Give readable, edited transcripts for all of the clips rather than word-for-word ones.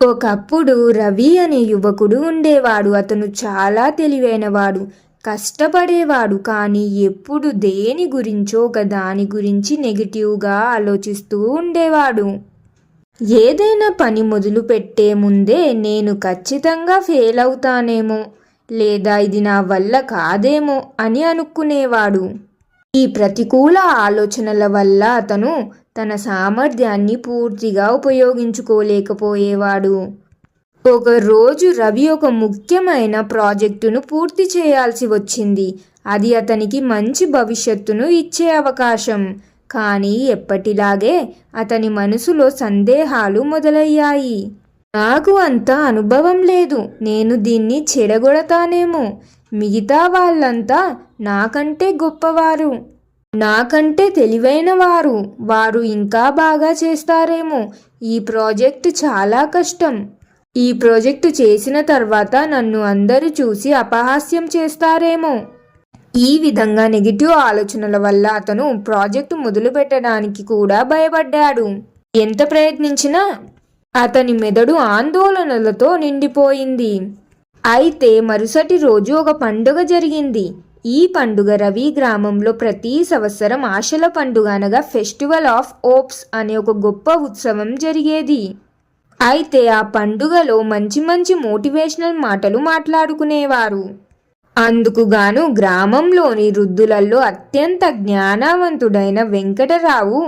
ఒకప్పుడు రవి అనే యువకుడు ఉండేవాడు. అతను చాలా తెలివైనవాడు, కష్టపడేవాడు. కానీ ఎప్పుడు దేని గురించో ఒక దాని గురించి నెగిటివ్గా ఆలోచిస్తూ ఉండేవాడు. ఏదైనా పని మొదలు పెట్టే ముందే నేను ఖచ్చితంగా ఫెయిల్ అవుతానేమో, లేదా ఇది నా వల్ల కాదేమో అని అనుకునేవాడు. ఈ ప్రతికూల ఆలోచనల వల్ల అతను తన సామర్థ్యాన్ని పూర్తిగా ఉపయోగించుకోలేకపోయేవాడు. ఒకరోజు రవి ఒక ముఖ్యమైన ప్రాజెక్టును పూర్తి చేయాల్సి వచ్చింది. అది అతనికి మంచి భవిష్యత్తును ఇచ్చే అవకాశం. కానీ ఎప్పటిలాగే అతని మనసులో సందేహాలు మొదలయ్యాయి. నాకు అంత అనుభవం లేదు, నేను దీన్ని చెడగొడతానేమో, మిగతా వాళ్ళంతా నాకంటే గొప్పవారు, నాకంటే తెలివైన వారు, వారు ఇంకా బాగా చేస్తారేమో, ఈ ప్రాజెక్టు చాలా కష్టం, ఈ ప్రాజెక్టు చేసిన తర్వాత నన్ను అందరూ చూసి అపహాస్యం చేస్తారేమో. ఈ విధంగా నెగిటివ్ ఆలోచనల వల్ల అతను ప్రాజెక్టు మొదలు పెట్టడానికి కూడా భయపడ్డాడు. ఎంత ప్రయత్నించినా అతని మెదడు ఆందోళనలతో నిండిపోయింది. అయితే మరుసటి రోజు ఒక పండుగ జరిగింది. ఈ పండుగ రవి గ్రామంలో ప్రతి సంవత్సరం ఆశల పండుగ అనగా ఫెస్టివల్ ఆఫ్ ఓప్స్ అనే ఒక గొప్ప ఉత్సవం జరిగేది. అయితే ఆ పండుగలో మంచి మంచి మోటివేషనల్ మాటలు మాట్లాడుకునేవారు. అందుకుగాను గ్రామంలోని వృద్ధులలో అత్యంత జ్ఞానవంతుడైన వెంకటరావు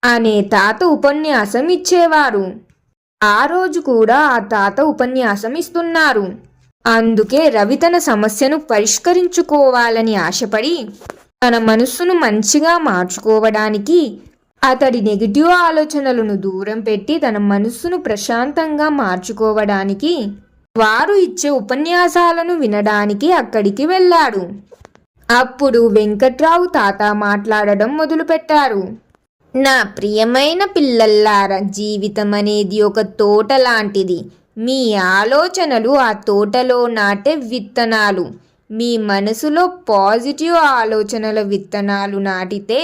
అనే తాత ఉపన్యాసం ఇచ్చేవారు. ఆ రోజు కూడా ఆ తాత ఉపన్యాసం ఇస్తున్నారు. అందుకే రవి తన సమస్యను పరిష్కరించుకోవాలని ఆశపడి తన మనస్సును మంచిగా మార్చుకోవడానికి అతడి నెగిటివ్ ఆలోచనలను దూరం పెట్టి తన మనస్సును ప్రశాంతంగా మార్చుకోవడానికి వారు ఇచ్చే ఉపన్యాసాలను వినడానికి అక్కడికి వెళ్ళాడు. అప్పుడు వెంకట్రావు తాత మాట్లాడడం మొదలుపెట్టారు. నా ప్రియమైన పిల్లల్లారా, జీవితం అనేది ఒక తోట లాంటిది. మీ ఆలోచనలు ఆ తోటలో నాటే విత్తనాలు. మీ మనసులో పాజిటివ్ ఆలోచనల విత్తనాలు నాటితే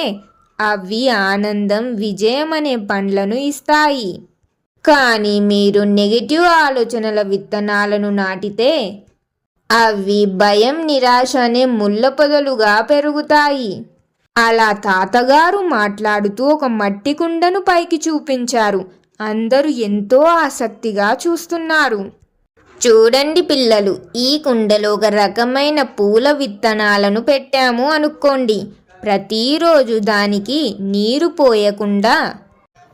అవి ఆనందం, విజయం అనే పండ్లను ఇస్తాయి. కానీ మీరు నెగిటివ్ ఆలోచనల విత్తనాలను నాటితే అవి భయం, నిరాశ అనే ముళ్ళ పొదలుగా పెరుగుతాయి. అలా తాతగారు మాట్లాడుతూ ఒక మట్టి కుండను పైకి చూపించారు. అందరూ ఎంతో ఆసక్తిగా చూస్తున్నారు. చూడండి పిల్లలు, ఈ కుండలో ఒక రకమైన పూల విత్తనాలను పెట్టాము అనుకోండి. ప్రతిరోజు దానికి నీరు పోయకుండా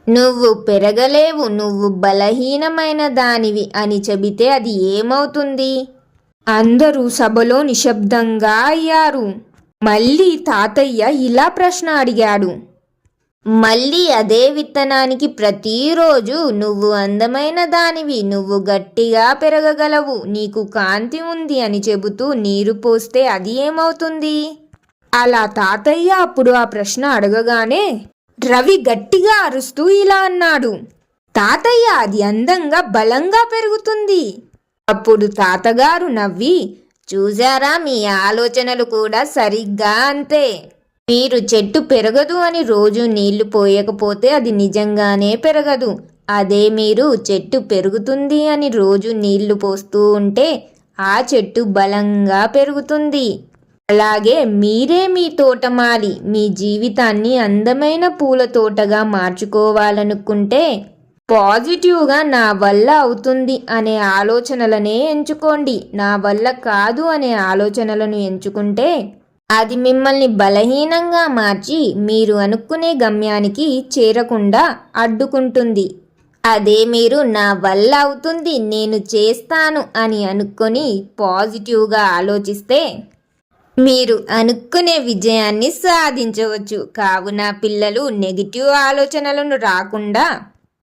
నువ్వు పెరగలేవు, నువ్వు బలహీనమైన దానివి అని చెబితే అది ఏమవుతుంది? అందరూ సభలో నిశ్శబ్దంగా అయ్యారు. మళ్ళీ తాతయ్య ఇలా ప్రశ్న అడిగాడు. మళ్ళీ అదే విత్తనానికి ప్రతిరోజు నువ్వు అందమైన దానివి, నువ్వు గట్టిగా పెరగగలవు, నీకు కాంతి ఉంది అని చెబుతూ నీరు పోస్తే అది ఏమవుతుంది? అలా తాతయ్య అప్పుడు ఆ ప్రశ్న అడగగానే రవి గట్టిగా అరుస్తూ ఇలా అన్నాడు. తాతయ్య, అది అందంగా బలంగా పెరుగుతుంది. అప్పుడు తాతగారు నవ్వి, చూసారా, మీ ఆలోచనలు కూడా సరిగ్గా అంతే. మీరు చెట్టు పెరగదు అని రోజు నీళ్లు పోయకపోతే అది నిజంగానే పెరగదు. అదే మీరు చెట్టు పెరుగుతుంది అని రోజు నీళ్లు పోస్తూ ఉంటే ఆ చెట్టు బలంగా పెరుగుతుంది. అలాగే మీరే మీ తోటమాలి. మీ జీవితాన్ని అందమైన పూల తోటగా మార్చుకోవాలనుకుంటే పాజిటివ్గా నా వల్ల అవుతుంది అనే ఆలోచనలనే ఎంచుకోండి. నా వల్ల కాదు అనే ఆలోచనలను ఎంచుకుంటే అది మిమ్మల్ని బలహీనంగా మార్చి మీరు అనుకునే గమ్యానికి చేరకుండా అడ్డుకుంటుంది. అదే మీరు నా వల్ల అవుతుంది, నేను చేస్తాను అని అనుకొని పాజిటివ్గా ఆలోచిస్తే మీరు అనుకునే విజయాన్ని సాధించవచ్చు. కావున పిల్లలు, నెగిటివ్ ఆలోచనలను రాకుండా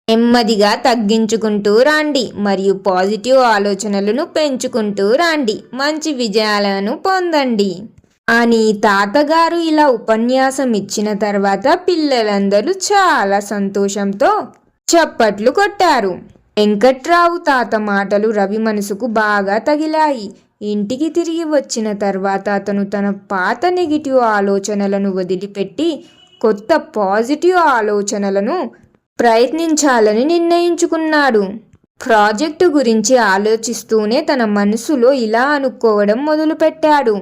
నెమ్మదిగా తగ్గించుకుంటూ రండి మరియు పాజిటివ్ ఆలోచనలను పెంచుకుంటూ రండి. మంచి విజయాలను పొందండి అని తాతగారు ఇలా ఉపన్యాసం ఇచ్చిన తర్వాత పిల్లలందరూ చాలా సంతోషంతో చప్పట్లు కొట్టారు. వెంకట్రావు తాత మాటలు రవి మనసుకు బాగా తగిలాయి. ఇంటికి తిరిగి వచ్చిన తర్వాత అతను తన పాత నెగిటివ్ ఆలోచనలను వదిలిపెట్టి కొత్త పాజిటివ్ ఆలోచనలను ప్రయత్నించాలని నిర్ణయించుకున్నాడు. ప్రాజెక్టు గురించి ఆలోచిస్తూనే తన మనసులో ఇలా అనుకోవడం మొదలుపెట్టాడు.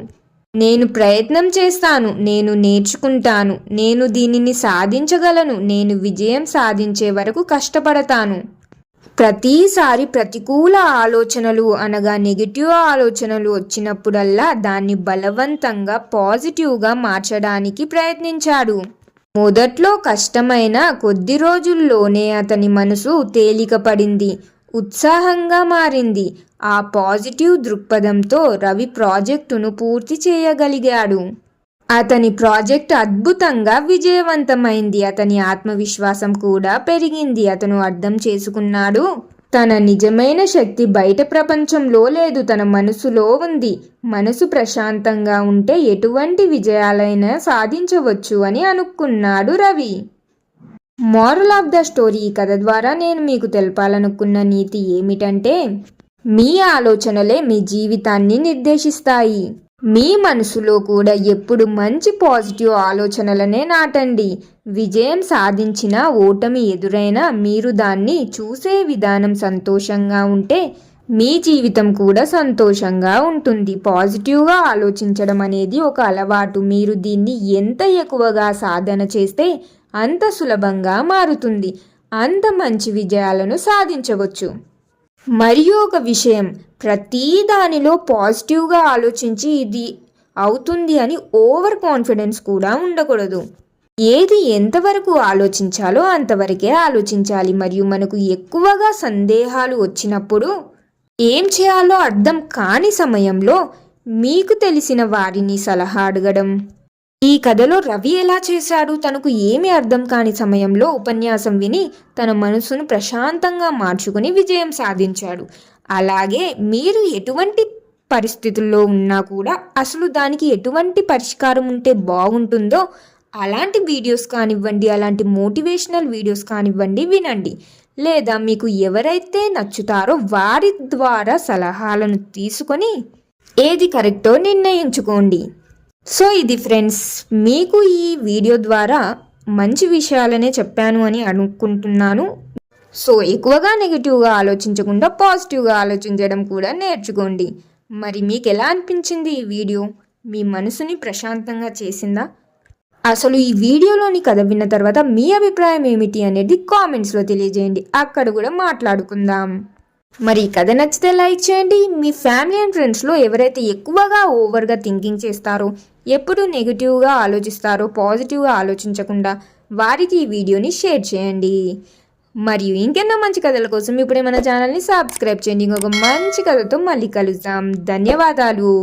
నేను ప్రయత్నం చేస్తాను, నేను నేర్చుకుంటాను, నేను దీనిని సాధించగలను, నేను విజయం సాధించే వరకు కష్టపడతాను. ప్రతిసారి ప్రతికూల ఆలోచనలు అనగా నెగిటివ్ ఆలోచనలు వచ్చినప్పుడల్లా దాన్ని బలవంతంగా పాజిటివ్గా మార్చడానికి ప్రయత్నించాడు. మొదట్లో కష్టమైన కొద్ది రోజుల్లోనే అతని మనసు తేలికపడింది, ఉత్సాహంగా మారింది. ఆ పాజిటివ్ దృక్పథంతో రవి ప్రాజెక్టును పూర్తి చేయగలిగాడు. అతని ప్రాజెక్ట్ అద్భుతంగా విజయవంతమైంది. అతని ఆత్మవిశ్వాసం కూడా పెరిగింది. అతను అర్థం చేసుకున్నాడు, తన నిజమైన శక్తి బయట ప్రపంచంలో లేదు, తన మనసులో ఉంది. మనసు ప్రశాంతంగా ఉంటే ఎటువంటి విజయాలైనా సాధించవచ్చు అని అనుకున్నాడు Ravi. Moral of the story, ఈ కథ ద్వారా నేను మీకు తెలపాలనుకున్న నీతి ఏమిటంటే, మీ ఆలోచనలే మీ జీవితాన్ని నిర్దేశిస్తాయి. మీ మనసులో కూడా ఎప్పుడు మంచి పాజిటివ్ ఆలోచనలనే నాటండి. విజయం సాధించినా ఓటమి ఎదురైనా మీరు దాన్ని చూసే విధానం సంతోషంగా ఉంటే మీ జీవితం కూడా సంతోషంగా ఉంటుంది. పాజిటివ్గా ఆలోచించడం అనేది ఒక అలవాటు. మీరు దీన్ని ఎంత ఎక్కువగా సాధన చేస్తే అంత సులభంగా మారుతుంది, అంత మంచి విజయాలను సాధించవచ్చు. మరియు ఒక విషయం, ప్రతి దానిలో పాజిటివ్గా ఆలోచించి ఇది అవుతుంది అని ఓవర్ కాన్ఫిడెన్స్ కూడా ఉండకూడదు. ఏది ఎంతవరకు ఆలోచించాలో అంతవరకే ఆలోచించాలి. మరియు మనకు ఎక్కువగా సందేహాలు వచ్చినప్పుడు, ఏం చేయాలో అర్థం కాని సమయంలో మీకు తెలిసిన వారిని సలహా అడగడం. ఈ కథలో రవి ఎలా చేశాడు? తనకు ఏమీ అర్థం కాని సమయంలో ఉపన్యాసం విని తన మనసును ప్రశాంతంగా మార్చుకుని విజయం సాధించాడు. అలాగే మీరు ఎటువంటి పరిస్థితుల్లో ఉన్నా కూడా అసలు దానికి ఎటువంటి పరిష్కారం ఉంటే బాగుంటుందో అలాంటి వీడియోస్ కానివ్వండి, అలాంటి మోటివేషనల్ వీడియోస్ కానివ్వండి వినండి. లేదా మీకు ఎవరైతే నచ్చుతారో వారి ద్వారా సలహాలను తీసుకొని ఏది కరెక్టో నిర్ణయించుకోండి. సో ఇది ఫ్రెండ్స్, మీకు ఈ వీడియో ద్వారా మంచి విషయాలనే చెప్పాను అని అనుకుంటున్నాను. సో ఎక్కువగా నెగిటివ్గా ఆలోచించకుండా పాజిటివ్గా ఆలోచించడం కూడా నేర్చుకోండి. మరి మీకు ఎలా అనిపించింది ఈ వీడియో? మీ మనసుని ప్రశాంతంగా చేసిందా? అసలు ఈ వీడియోలోని కథ విన్న తర్వాత మీ అభిప్రాయం ఏమిటి అనేది కామెంట్స్లో తెలియజేయండి, అక్కడ కూడా మాట్లాడుకుందాం. మరి ఈ కథ నచ్చితే లైక్ చేయండి. మీ ఫ్యామిలీ అండ్ ఫ్రెండ్స్లో ఎవరైతే ఎక్కువగా ఓవర్గా థింకింగ్ చేస్తారో, ఎప్పుడు నెగిటివ్గా ఆలోచిస్తారో, పాజిటివ్గా ఆలోచించకుండా వారికి ఈ వీడియోని షేర్ చేయండి. మరియు ఇంకెన్నో మంచి కథల కోసం ఇప్పుడే మన ఛానల్ని సబ్స్క్రైబ్ చేయండి. ఇంకొక మంచి కథతో మళ్ళీ కలుద్దాం. ధన్యవాదాలు.